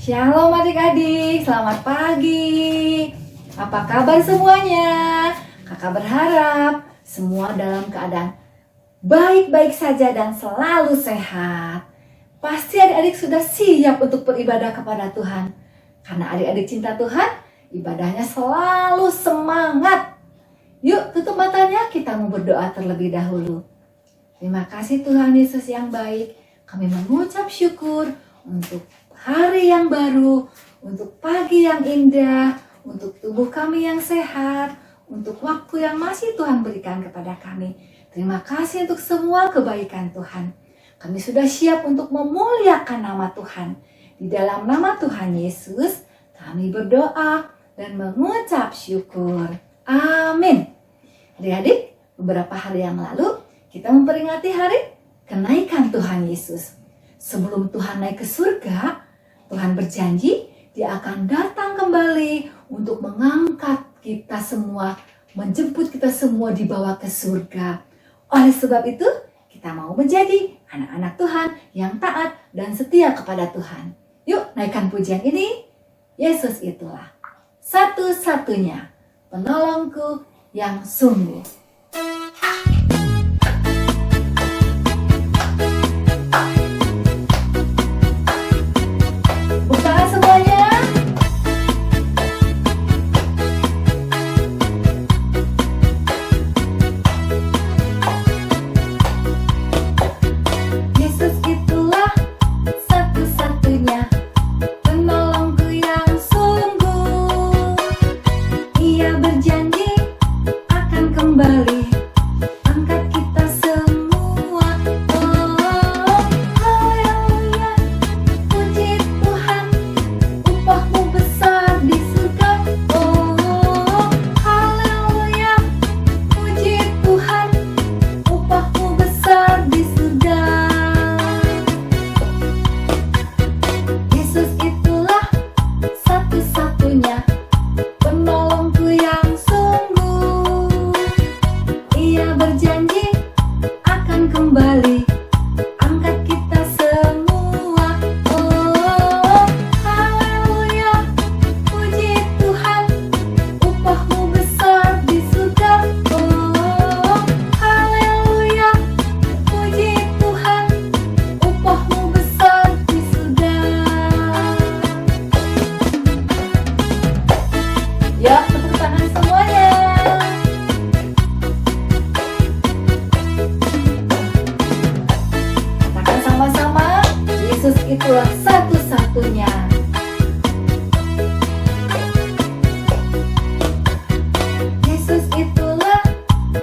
Shalom adik-adik, selamat pagi. Apa kabar semuanya? Kakak berharap semua dalam keadaan baik-baik saja dan selalu sehat. Pasti adik-adik sudah siap untuk beribadah kepada Tuhan. Karena adik-adik cinta Tuhan, ibadahnya selalu semangat. Yuk tutup matanya, kita mau berdoa terlebih dahulu. Terima kasih Tuhan Yesus yang baik. Kami mengucap syukur untuk hari yang baru, untuk pagi yang indah, untuk tubuh kami yang sehat, untuk waktu yang masih Tuhan berikan kepada kami. Terima kasih untuk semua kebaikan Tuhan. Kami sudah siap untuk memuliakan nama Tuhan. Di dalam nama Tuhan Yesus, kami berdoa dan mengucap syukur. Amin. Adik-adik, beberapa hari yang lalu kita memperingati hari kenaikan Tuhan Yesus. Sebelum Tuhan naik ke surga, Tuhan berjanji Dia akan datang kembali untuk mengangkat kita semua, menjemput kita semua dibawa ke surga. Oleh sebab itu, kita mau menjadi anak-anak Tuhan yang taat dan setia kepada Tuhan. Yuk, naikkan pujian ini. Yesus itulah satu-satunya penolongku yang sungguh. Ya, tepuk tangan semuanya. Katakan sama-sama, Yesus itulah satu-satunya. Yesus itulah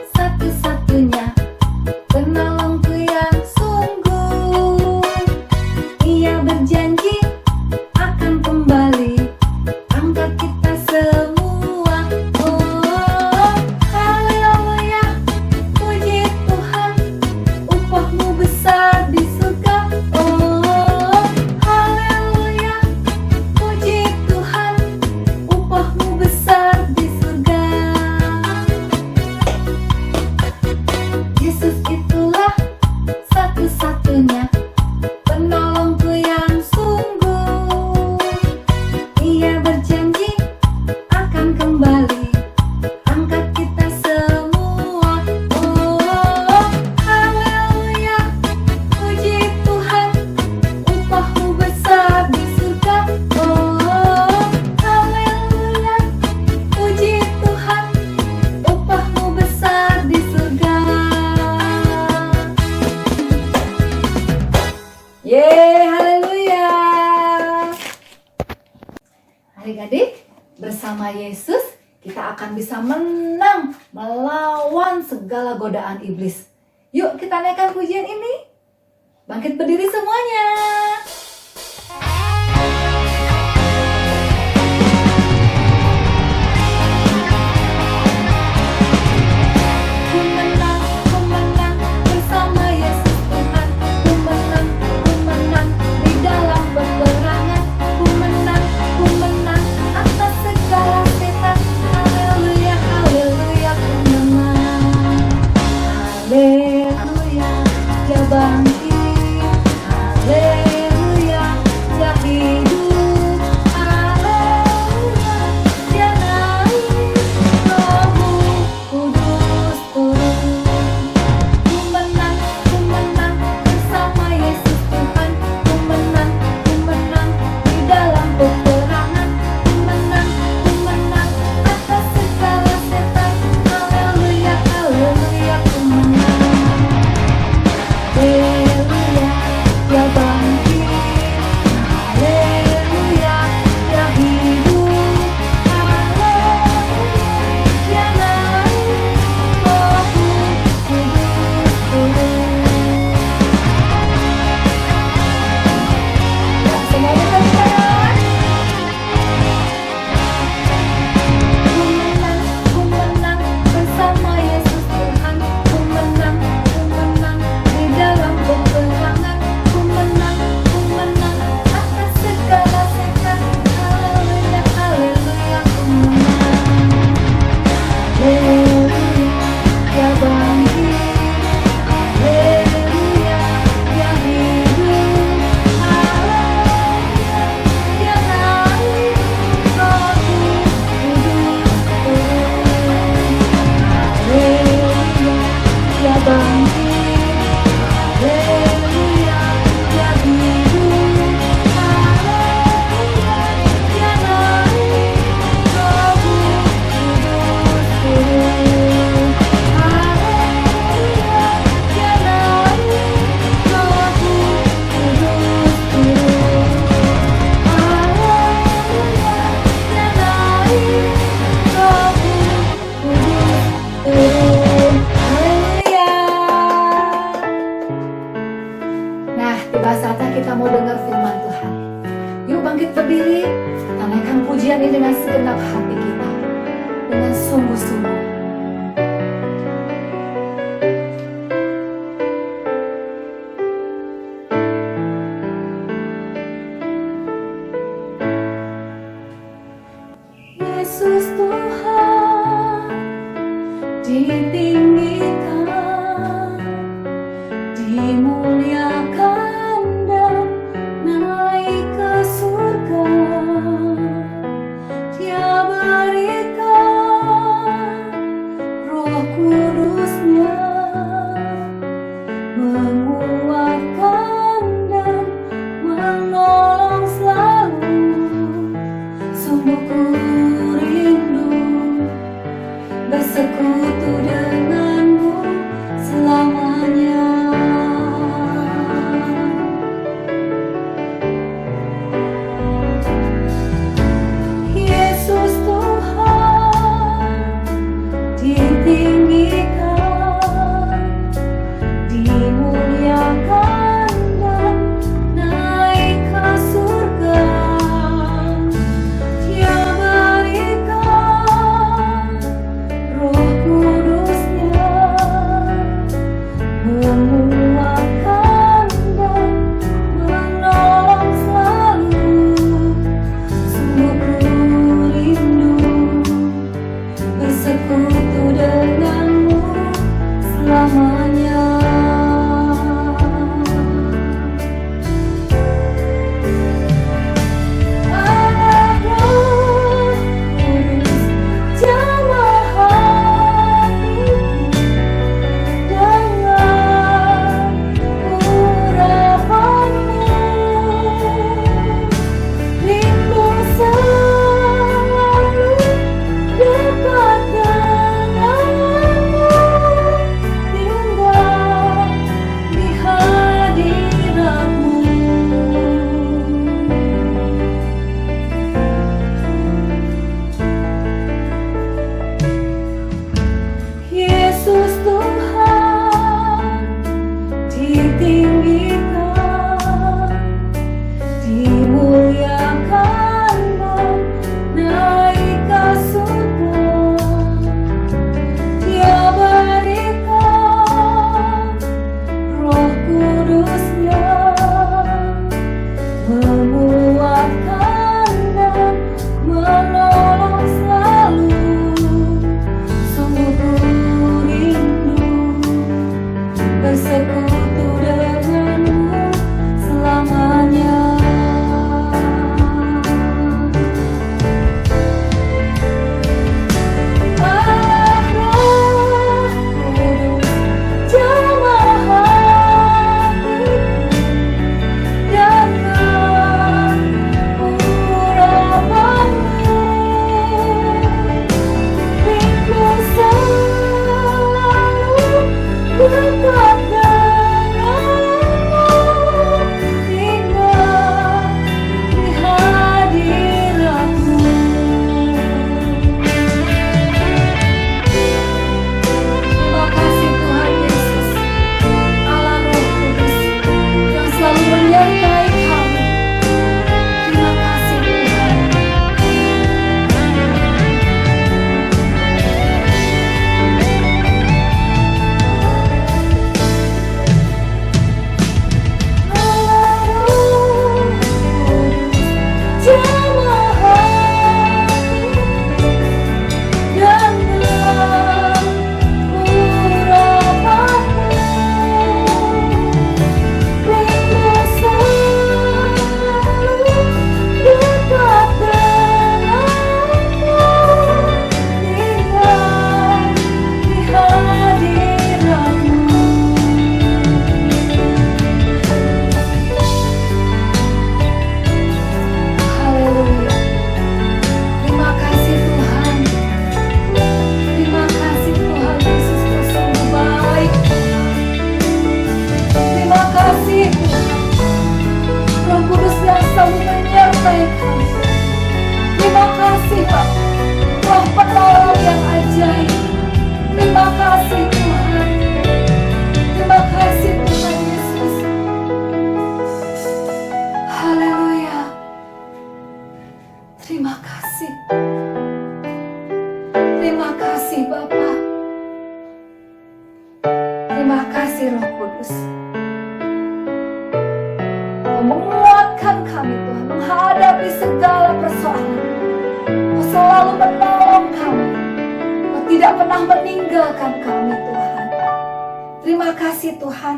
satu-satunya penolongku yang sungguh. Ia berjanji akan kembali angkat kita semua. Yeay, haleluya. Adik-adik, bersama Yesus kita akan bisa menang melawan segala godaan iblis. Yuk kita naikkan pujian ini. Bangkit berdiri semuanya. Haleluya, dia bangkit. Haleluya. Tiba saatnya kita mau dengar firman Tuhan. Yuk bangkit berdiri, kita naikkan pujian ini dengan segenap hati kita, dengan sungguh-sungguh. Yesus Tuhan ditinggikan, dimuliakan dan naik ke surga. Dia berikan Roh Kudus-Nya, menguatkan dan menolong selalu. Sungguh ku rindu bersekutu denganmu selamanya. Yesus Tuhan ditinggikan, dimuliakan dan naik ke surga. Dia berikan Roh Kudus-Nya, menguatkan dan menolong selalu. Sungguh ku rindu bersekutu denganmu selamanya. Anak Roh Kudus, jamah hatiku dengan urapanmu. Rindu selalu dekat denganmu, tinggal di hadiratmu. Yesus Tuhan ditinggikan, dimuliakan dan naik ke surga. Dia berikan Roh Kudus-Nya, menguatkan dan menolong selalu. Sungguh ku rindu bersekutu denganmu selamanya. Anak Roh Kudus, jamah hatiku dengan urapanmu. Rindu selalu dekat denganmu, tinggal di hadiratmu. Terima kasih Tuhan Yesus, Allah Roh Kudus yang selalu menyertai kami. Terima kasih Tuhan. Allah Roh Kudus, jamah hatiku dengan urapanmu. Rindu selalu dekat denganmu, tinggal di hadiratmu. Haleluya. Terima kasih Tuhan. Terima kasih Tuhan Yesus, Kau sungguh baik. Terima kasih Roh Kudus yang selalu menyertai kami. Terima kasih Pak, Roh penolong yang ajaib. Terima kasih Tuhan. Terima kasih Tuhan Yesus. Kau menguatkan kami Tuhan menghadapi segala persoalan. Kau selalu menolong kami. Kau tidak pernah meninggalkan kami Tuhan. Terima kasih Tuhan,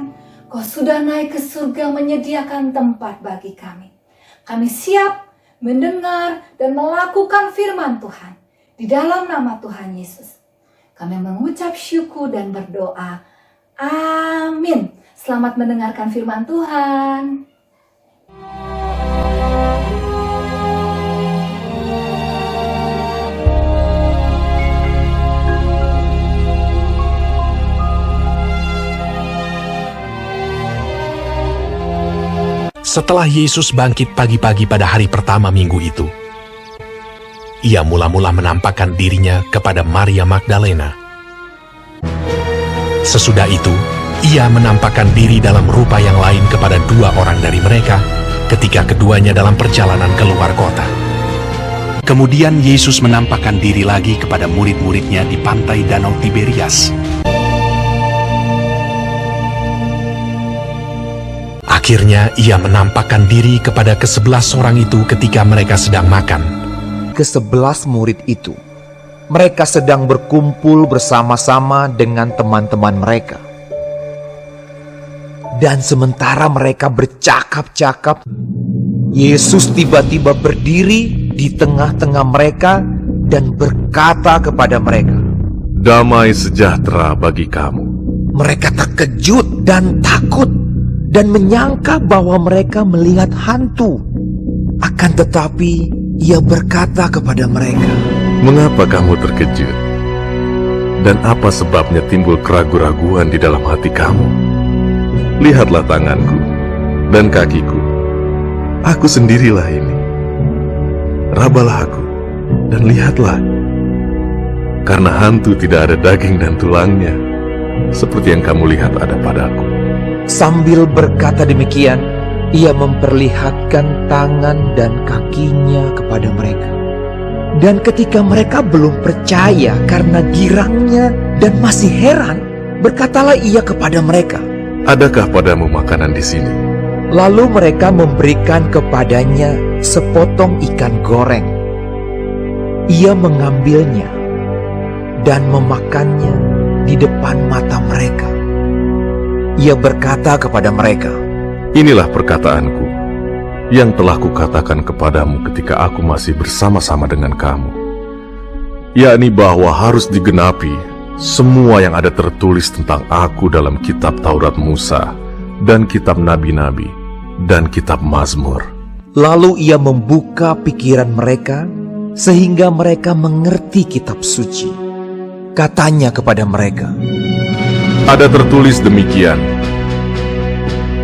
Kau sudah naik ke surga menyediakan tempat bagi kami. Kami siap mendengar dan melakukan firman Tuhan. Di dalam nama Tuhan Yesus, kami mengucap syukur dan berdoa. Amin. Selamat mendengarkan firman Tuhan. Setelah Yesus bangkit pagi-pagi pada hari pertama minggu itu, ia mula-mula menampakkan dirinya kepada Maria Magdalena. Sesudah itu, ia menampakkan diri dalam rupa yang lain kepada 2 orang dari mereka ketika keduanya dalam perjalanan keluar kota. Kemudian Yesus menampakkan diri lagi kepada murid-muridnya di pantai Danau Tiberias. Akhirnya ia menampakkan diri kepada ke-11 orang itu ketika mereka sedang makan. Ke-11 murid itu, mereka sedang berkumpul bersama-sama dengan teman-teman mereka. Dan sementara mereka bercakap-cakap, Yesus tiba-tiba berdiri di tengah-tengah mereka dan berkata kepada mereka, "Damai sejahtera bagi kamu." Mereka terkejut dan takut dan menyangka bahwa mereka melihat hantu. Akan tetapi ia berkata kepada mereka, "Mengapa kamu terkejut? Dan apa sebabnya timbul keraguan-raguan di dalam hati kamu? Lihatlah tanganku dan kakiku. Aku sendirilah ini. Rabalah aku dan lihatlah. Karena hantu tidak ada daging dan tulangnya, seperti yang kamu lihat ada padaku." Sambil berkata demikian, ia memperlihatkan tangan dan kakinya kepada mereka. Dan ketika mereka belum percaya karena girangnya dan masih heran, berkatalah ia kepada mereka, "Adakah padamu makanan di sini?" Lalu mereka memberikan kepadanya sepotong ikan goreng. Ia mengambilnya dan memakannya di depan mata mereka. Ia berkata kepada mereka, "Inilah perkataanku yang telah kukatakan kepadamu ketika aku masih bersama-sama dengan kamu, yakni bahwa harus digenapi semua yang ada tertulis tentang aku dalam kitab Taurat Musa dan kitab Nabi-Nabi dan kitab Mazmur." Lalu ia membuka pikiran mereka sehingga mereka mengerti kitab suci. Katanya kepada mereka, Ada tertulis demikian,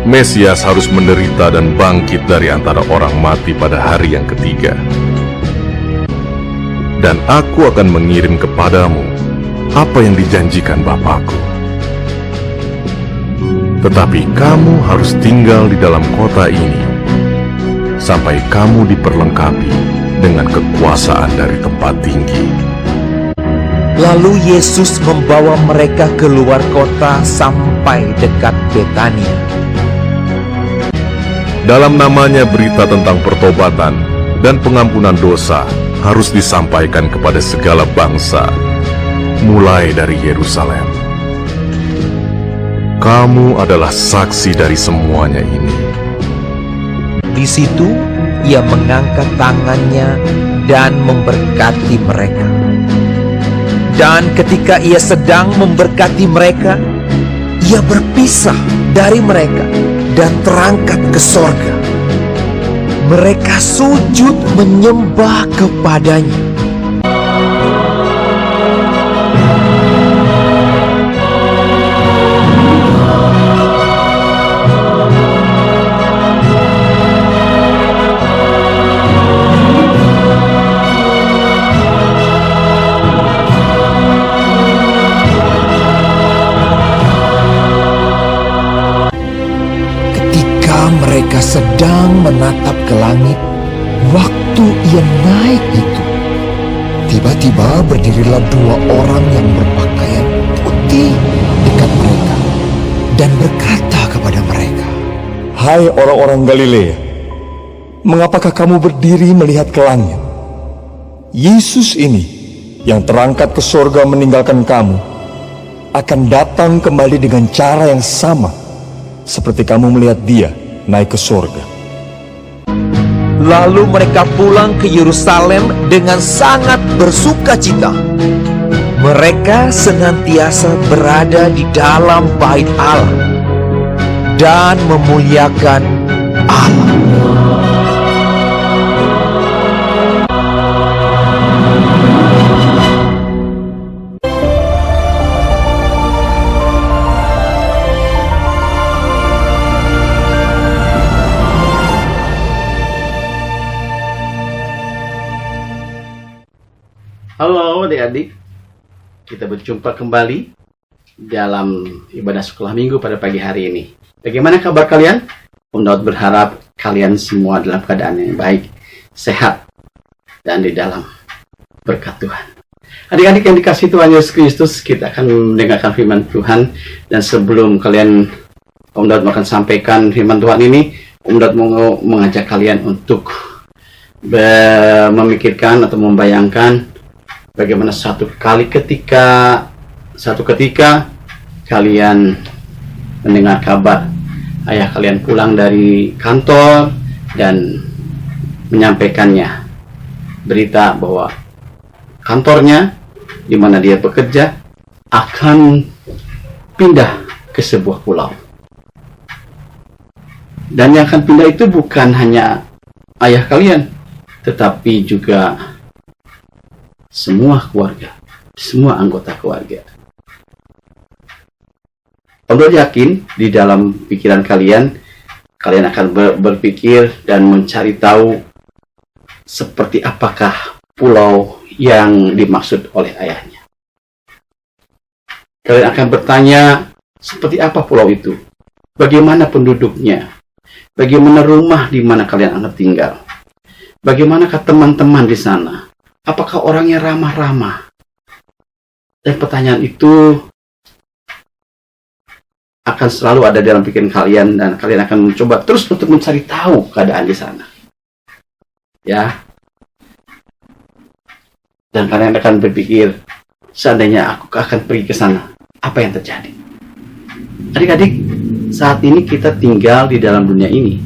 Mesias harus menderita dan bangkit dari antara orang mati pada hari yang ketiga. Dan aku akan mengirim kepadamu apa yang dijanjikan Bapakku. Tetapi kamu harus tinggal di dalam kota ini sampai kamu diperlengkapi dengan kekuasaan dari tempat tinggi. lalu Yesus membawa mereka keluar kota sampai dekat Betania. Dalam namanya berita tentang pertobatan dan pengampunan dosa harus disampaikan kepada segala bangsa, mulai dari Yerusalem. Kamu adalah saksi dari semuanya ini. Di situ ia mengangkat tangannya dan memberkati mereka. Dan ketika ia sedang memberkati mereka, ia berpisah dari mereka dan terangkat ke sorga. Mereka sujud menyembah kepadanya. Mereka sedang menatap ke langit. Waktu ia naik itu, tiba-tiba berdirilah 2 orang yang berpakaian putih dekat mereka dan berkata kepada mereka, Hai orang-orang Galilea, mengapakah kamu berdiri melihat ke langit? Yesus ini yang terangkat ke sorga meninggalkan kamu akan datang kembali dengan cara yang sama seperti kamu melihat dia naik ke sorga. Lalu mereka pulang ke Yerusalem dengan sangat bersukacita. Mereka senantiasa berada di dalam bait Allah dan memuliakan Allah. Halo adik-adik, kita berjumpa kembali dalam ibadah sekolah minggu pada pagi hari ini. Bagaimana kabar kalian? Om Daud berharap kalian semua dalam keadaan yang baik, sehat, dan di dalam berkat Tuhan. Adik-adik yang dikasihi Tuhan Yesus Kristus, kita akan mendengarkan firman Tuhan. Dan sebelum Om Daud akan sampaikan firman Tuhan ini, Om Daud mau mengajak kalian untuk memikirkan atau membayangkan bagaimana satu ketika kalian mendengar kabar ayah kalian pulang dari kantor dan menyampaikannya berita bahwa kantornya di mana dia bekerja akan pindah ke sebuah pulau. Dan yang akan pindah itu bukan hanya ayah kalian, tetapi juga semua keluarga, semua anggota keluarga. Om yakin di dalam pikiran kalian akan berpikir dan mencari tahu seperti apakah pulau yang dimaksud oleh ayahnya. Kalian akan bertanya, seperti apa pulau itu? Bagaimana penduduknya? Bagaimana rumah di mana kalian akan tinggal? Bagaimanakah teman-teman di sana? Apakah orangnya ramah-ramah? Dan pertanyaan itu akan selalu ada dalam pikiran kalian, dan kalian akan mencoba terus untuk mencari tahu keadaan di sana. Ya. Dan kalian akan berpikir, seandainya aku akan pergi ke sana, apa yang terjadi? Adik-adik, saat ini kita tinggal di dalam dunia ini.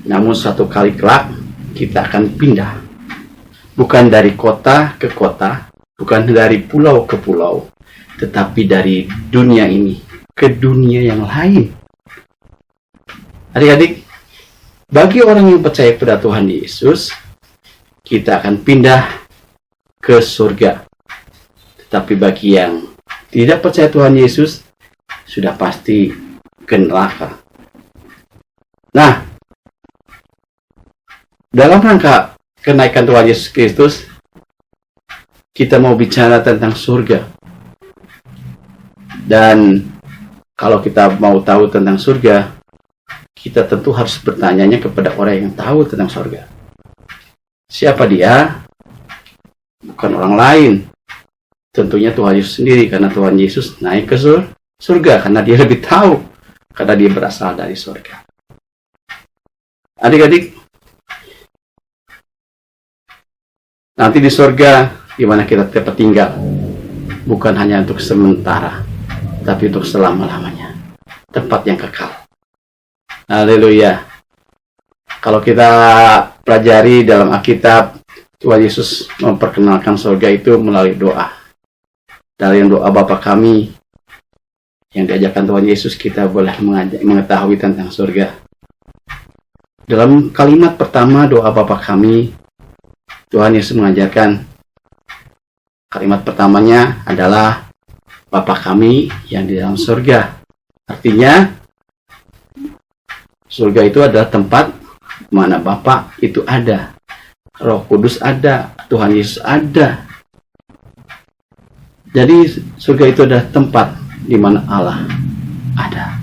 Namun suatu kali kelak kita akan pindah. Bukan dari kota ke kota, bukan dari pulau ke pulau, tetapi dari dunia ini ke dunia yang lain. Adik-adik, bagi orang yang percaya pada Tuhan Yesus, kita akan pindah ke surga. Tetapi bagi yang tidak percaya Tuhan Yesus, sudah pasti ke neraka. Nah, dalam rangka kenaikan Tuhan Yesus Kristus, kita mau bicara tentang surga. Dan kalau kita mau tahu tentang surga, kita tentu harus bertanyanya kepada orang yang tahu tentang surga. Siapa dia? Bukan orang lain. Tentunya Tuhan Yesus sendiri, karena Tuhan Yesus naik ke surga, karena dia lebih tahu, karena dia berasal dari surga. Adik-adik, nanti di surga, di mana kita dapat tinggal, bukan hanya untuk sementara, tapi untuk selama-lamanya. Tempat yang kekal. Haleluya. Kalau kita pelajari dalam Alkitab, Tuhan Yesus memperkenalkan surga itu melalui doa. Dari doa Bapa kami yang diajarkan Tuhan Yesus, kita boleh mengetahui tentang surga. Dalam kalimat pertama doa Bapa kami, Tuhan Yesus mengajarkan kalimat pertamanya adalah Bapa kami yang di dalam surga. Artinya, surga itu adalah tempat mana Bapa itu ada, Roh Kudus ada, Tuhan Yesus ada. Jadi surga itu adalah tempat di mana Allah ada.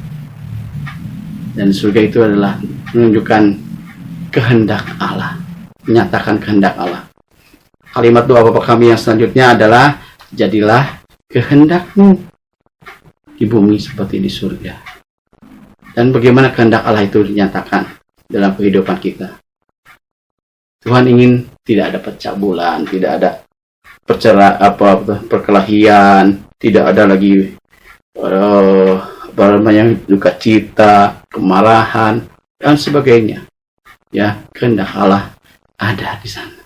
Dan surga itu adalah menunjukkan kehendak Allah, menyatakan kehendak Allah. Kalimat doa Bapa kami yang selanjutnya adalah, jadilah kehendak-Mu di bumi seperti di surga. Dan bagaimana kehendak Allah itu dinyatakan dalam kehidupan kita. Tuhan ingin tidak ada pecah bulan, tidak ada perkelahian, tidak ada lagi duka cita, kemarahan, dan sebagainya. Ya, kehendak Allah ada di sana.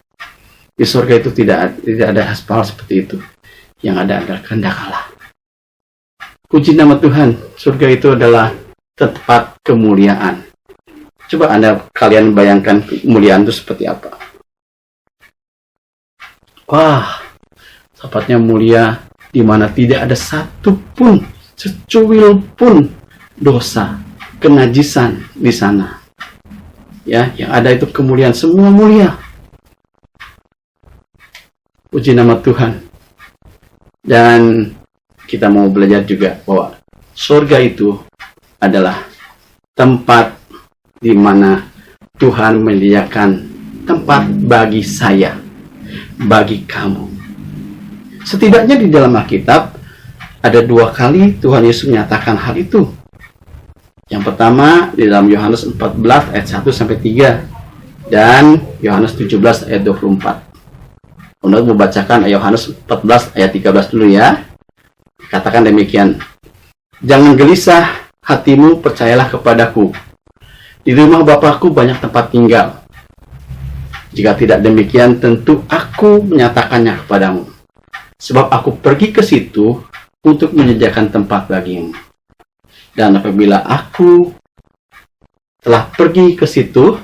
Di surga itu tidak ada hal seperti itu. Yang ada adalah kehendak Allah. Puji nama Tuhan, surga itu adalah tempat kemuliaan. Coba kalian bayangkan kemuliaan itu seperti apa. Wah, tempatnya mulia, di mana tidak ada satupun, secuil pun dosa, kenajisan di sana. Ya, yang ada itu kemuliaan, semua mulia. Puji nama Tuhan. Dan kita mau belajar juga bahwa surga itu adalah tempat di mana Tuhan menyediakan tempat bagi saya, bagi kamu. Setidaknya di dalam Alkitab ada 2 kali Tuhan Yesus menyatakan hal itu. Yang pertama di dalam Yohanes 14 ayat 1 sampai 3 dan Yohanes 17 ayat 24. Untuk membacakan Yohanes 14 ayat 13 dulu ya. Katakan demikian. Jangan gelisah hatimu, percayalah kepadaku. Di rumah Bapakku banyak tempat tinggal. Jika tidak demikian, tentu aku menyatakannya kepadamu. Sebab aku pergi ke situ untuk menyediakan tempat bagimu. Dan apabila aku telah pergi ke situ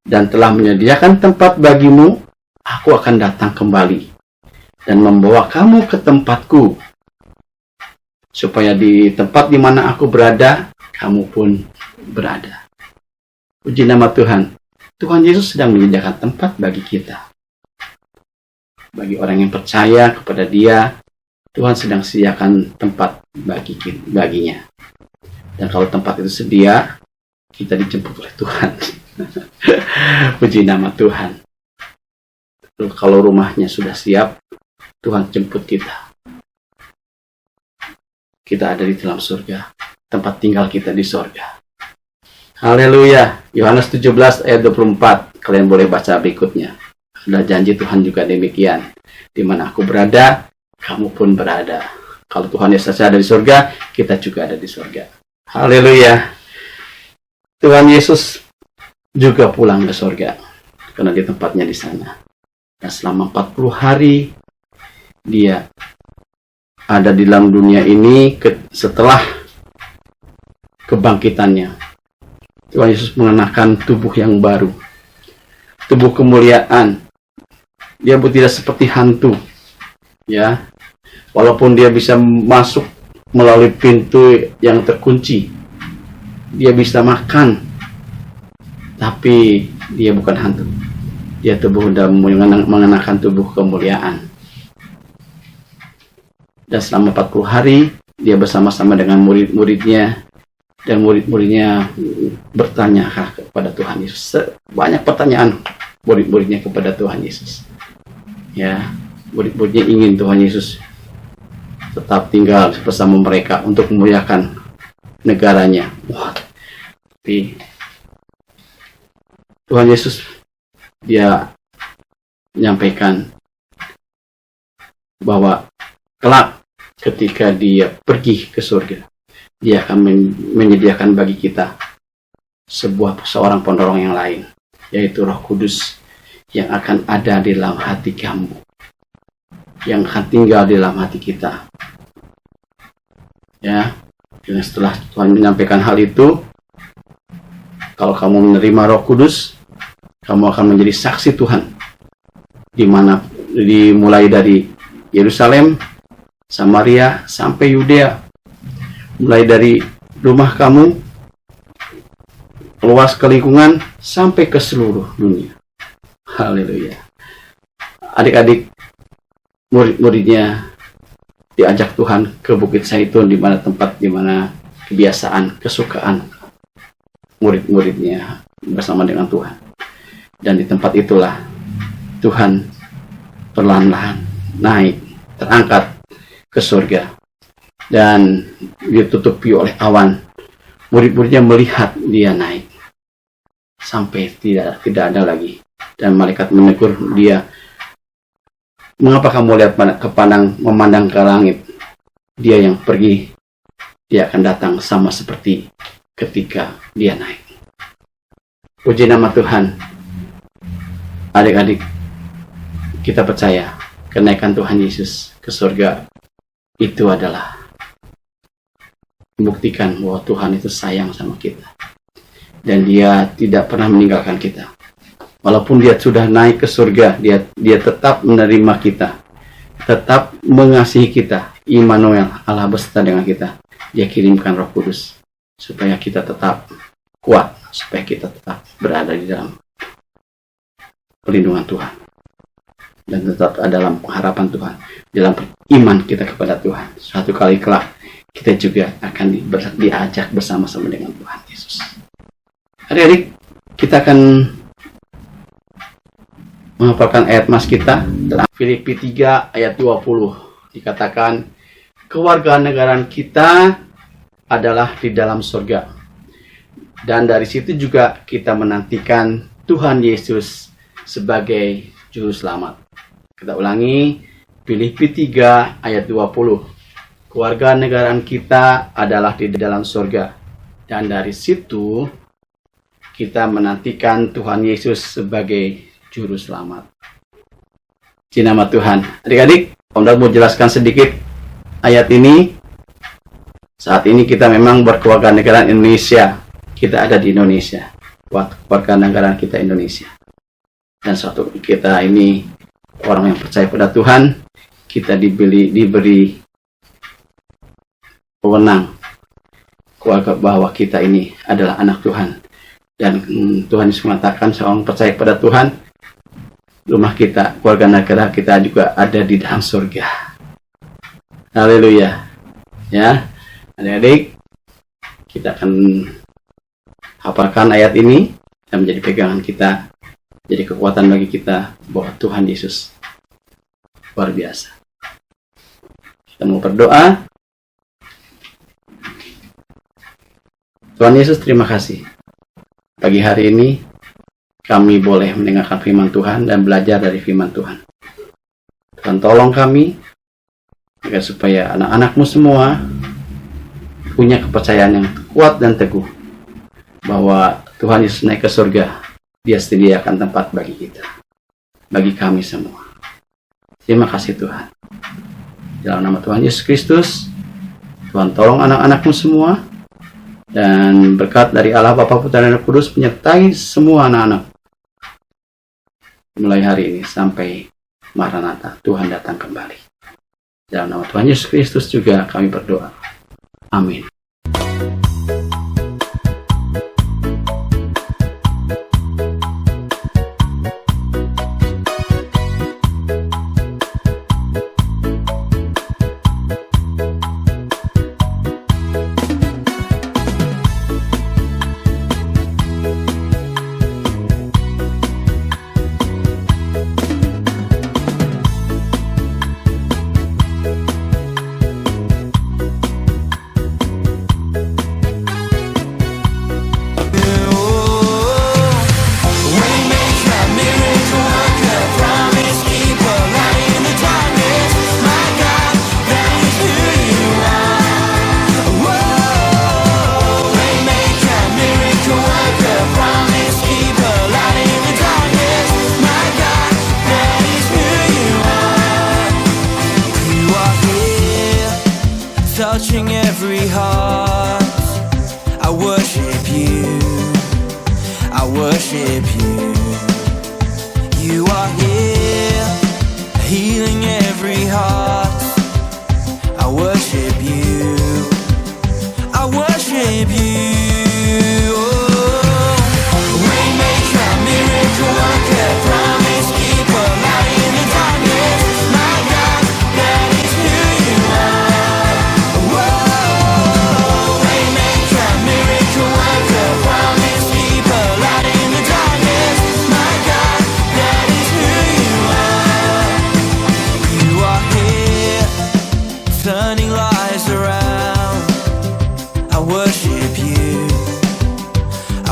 dan telah menyediakan tempat bagimu, aku akan datang kembali dan membawa kamu ke tempatku, supaya di tempat di mana aku berada, kamu pun berada. Puji nama Tuhan. Tuhan Yesus sedang menyediakan tempat bagi kita. Bagi orang yang percaya kepada Dia, Tuhan sedang sediakan tempat baginya. Dan kalau tempat itu sedia, kita dijemput oleh Tuhan. Puji nama Tuhan. Lalu kalau rumahnya sudah siap, Tuhan jemput kita. Kita ada di dalam surga. Tempat tinggal kita di surga. Haleluya. Yohanes 17 ayat 24. Kalian boleh baca berikutnya. Ada janji Tuhan juga demikian. Di mana aku berada, kamu pun berada. Kalau Tuhan Yesus ada di surga, kita juga ada di surga. Haleluya. Tuhan Yesus juga pulang ke surga. Karena di tempatnya di sana. Dan selama 40 hari, Dia ada di dalam dunia ini setelah kebangkitannya. Tuhan Yesus mengenakan tubuh yang baru, tubuh kemuliaan. Dia tidak seperti hantu, ya. Walaupun dia bisa masuk melalui pintu yang terkunci, dia bisa makan, tapi dia bukan hantu. Dia mengenakan tubuh kemuliaan. Dan selama 40 hari, dia bersama-sama dengan murid-muridnya. Dan murid-muridnya bertanya kepada Tuhan Yesus. Banyak pertanyaan murid-muridnya kepada Tuhan Yesus. Ya, murid-muridnya ingin Tuhan Yesus tetap tinggal bersama mereka untuk memuliakan negaranya. Wah, tapi Tuhan Yesus Dia menyampaikan bahwa kelak ketika Dia pergi ke surga, Dia akan menyediakan bagi kita seorang pendorong yang lain, yaitu Roh Kudus yang akan ada di dalam hati kamu, yang akan tinggal di dalam hati kita. Ya, dan setelah Tuhan menyampaikan hal itu, kalau kamu menerima Roh Kudus, kamu akan menjadi saksi Tuhan, dimulai dari Yerusalem, Samaria, sampai Yudea. Mulai dari rumah kamu, luas ke lingkungan, sampai ke seluruh dunia. Haleluya. Adik-adik, murid-muridnya diajak Tuhan ke Bukit Zaitun, di mana tempat, di mana kebiasaan, kesukaan murid-muridnya bersama dengan Tuhan. Dan di tempat itulah Tuhan perlahan-lahan naik, terangkat ke surga. Dan ditutupi oleh awan murid-muridnya melihat dia naik sampai tidak ada lagi, dan malaikat menegur dia, mengapa kamu lihat memandang ke langit? Dia yang pergi, dia akan datang sama seperti ketika dia naik. Puji nama Tuhan. Adik-adik, kita percaya kenaikan Tuhan Yesus ke surga itu adalah membuktikan bahwa Tuhan itu sayang sama kita, dan dia tidak pernah meninggalkan kita. Walaupun dia sudah naik ke surga, dia tetap menerima kita, tetap mengasihi kita. Immanuel, Allah beserta dengan kita. Dia kirimkan Roh Kudus supaya kita tetap kuat, supaya kita tetap berada di dalam perlindungan Tuhan, dan tetap dalam pengharapan Tuhan, dalam iman kita kepada Tuhan. Suatu kali kelak kita juga akan diajak bersama-sama dengan Tuhan Yesus. Adik-adik, kita akan menghafalkan ayat mas kita dalam Filipi 3 ayat 20. Dikatakan, kewarganegaraan kita adalah di dalam surga, dan dari situ juga kita menantikan Tuhan Yesus sebagai juru selamat. Kita ulangi, Filipi 3 ayat 20. Kewarganegaraan kita adalah di dalam surga, dan dari situ kita menantikan Tuhan Yesus sebagai juru selamat. Di nama Tuhan. Adik-adik, Om Dal mau jelaskan sedikit ayat ini. Saat ini kita memang berkewarganegaraan Indonesia. Kita ada di Indonesia. Kewarganegaraan kita Indonesia. Dan suatu kita ini orang yang percaya pada Tuhan, kita diberi wewenang bahwa kita ini adalah anak Tuhan. Dan Tuhan Yesus mengatakan, seorang percaya pada Tuhan, rumah kita, keluarga negara kita juga ada di dalam surga. Haleluya. Ya, adik-adik, kita akan hafalkan ayat ini dan menjadi pegangan kita, jadi kekuatan bagi kita bahwa Tuhan Yesus luar biasa. Kita mau berdoa. Tuhan Yesus, terima kasih. Pagi hari ini kami boleh mendengarkan firman Tuhan dan belajar dari firman Tuhan. Tuhan, tolong kami agar supaya anak-anak-Mu semua punya kepercayaan yang kuat dan teguh bahwa Tuhan Yesus naik ke surga. Dia sediakan tempat bagi kita, bagi kami semua. Terima kasih Tuhan. Dalam nama Tuhan Yesus Kristus, Tuhan tolong anak-anak-Mu semua, dan berkat dari Allah Bapa, Putra dan Roh Kudus menyertai semua anak-anak mulai hari ini sampai Maranatha, Tuhan datang kembali. Dalam nama Tuhan Yesus Kristus juga kami berdoa. Amin. Touching every heart, I worship you, I worship you. You are here, healing every heart, I worship you, I worship you. Waymaker, miracle worker, promise keeper, light in the darkness, my God, that is who you are. Waymaker, miracle worker, promise keeper, light in the darkness.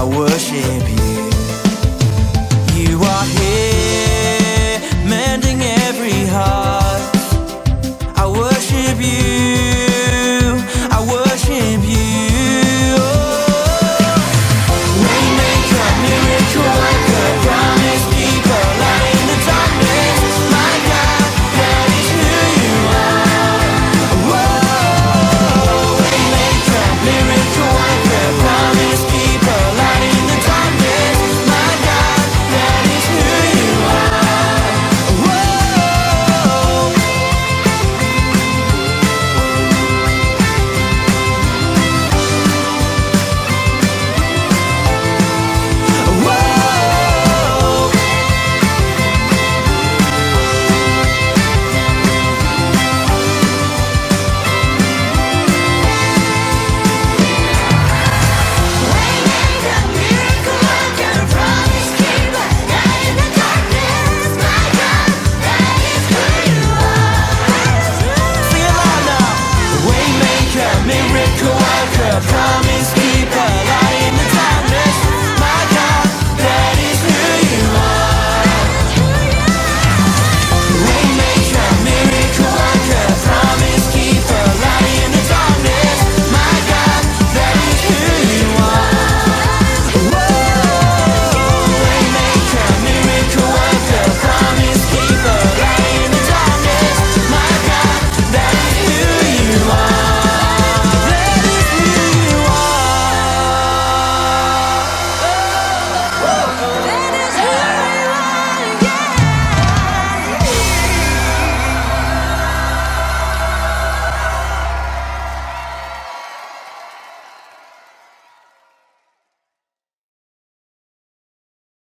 worship you. You are here, mending every heart. I worship you.